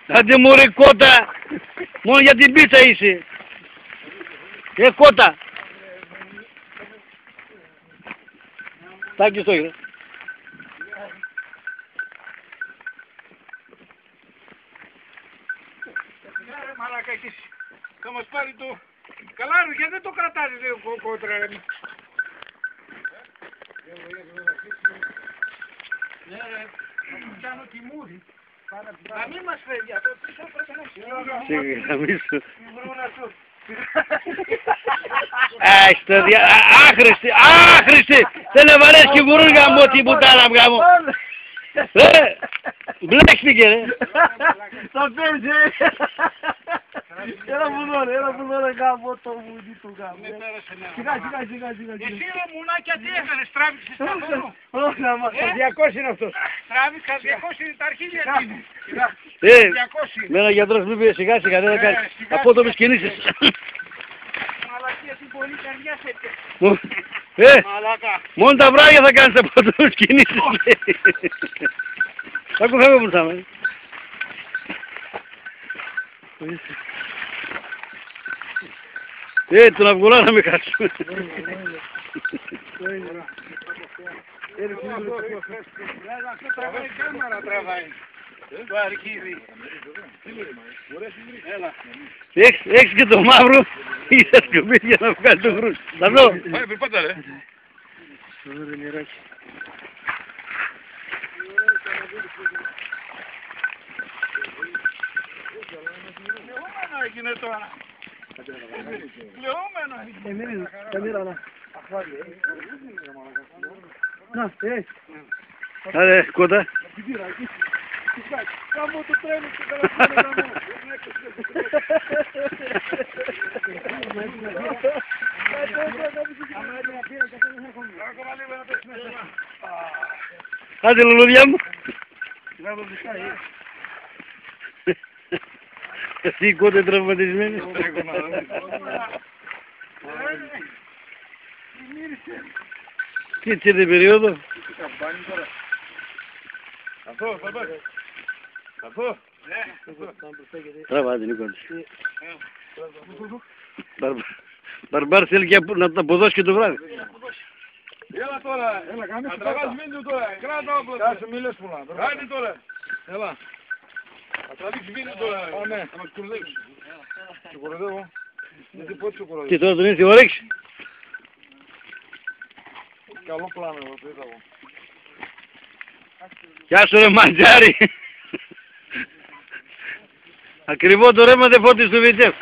Άντε μωρέ κότα, μόνο για την πίτσα είσαι. Κότα. Τάκη στο γύρω. Μαλάκα έχεις, θα μας πάρει το... Καλά ρε, γιατί δεν το κρατάς ρε κότρα ρε. Ναι ρε, θα κάνω τιμούρι. Να μην μας φεύγει αυτό, πίσω πρέπει να Συγγραμμίσω. Άχρηστη, άχρηστη! Δεν έβαλες και γουρούν γαμώ την πουτάνα μου γαμώ. Ρε, μπλέξτηκε ρε. Θα πέσει. Έλα που δω γαμώ το μουδί του γαμώ. Σιγά. Εσύ ρε μουνάκια τι έκανες, τράβηξες τα δώρο. Όχι να μας, 200 είναι αυτός. Τράβηξα 200 είναι τα αρχίδια. Με ένα γιατρός μου είπε σιγά δεν θα κάνει απότομες κινήσεις. Μαλακία την πολύ καρδιά σε Μαλάκα. Μόνο τα βράδια θα κάνεις απότομες κινήσεις. Θα κουφεύω που θα με. Τον αυγολά να με χάσουμε. Αυτό τραβάει κάμερα τραβάει. Το αρχίδι. Έχεις και το μαύρο ή θα σκοπείς για να βγάλει το χρούς. Θα δω. Πάει περπάτα ρε. Ωραία νεράκι. Λεόμενο έγινε τώρα. Λεόμενο έγινε. Καμίρα να. Να, Άρε, κότα. Κάμω το τρένο και καλά Άντε λουλούδια μου. Εσύ η κότα τραυματισμένη. Τι έτσι είναι περίοδο. Αυτό. Τραβάζει Νικόλης. Μπαρμπάρ θέλει και να τα αποδώσει και το βράδυ. Έλα τώρα, θα τραβάς βίντεο τώρα, κράτα όπλα. Κάτσε μιλές πολλά. Άντε τώρα, έλα. Θα τραβήξει βίντεο τώρα, θα μας κουρδεύεις. Σε κοροϊδεύω. Γιατί πότε σε κοροϊδεύω. Και τώρα τον ήρθε η όρεξη. Καλό πλάνο εγώ, το είδα εγώ. Γεια σου ρε μαντζάρι. Ακριβό το ρέμα δεν φώτισε του Βιτσέφ.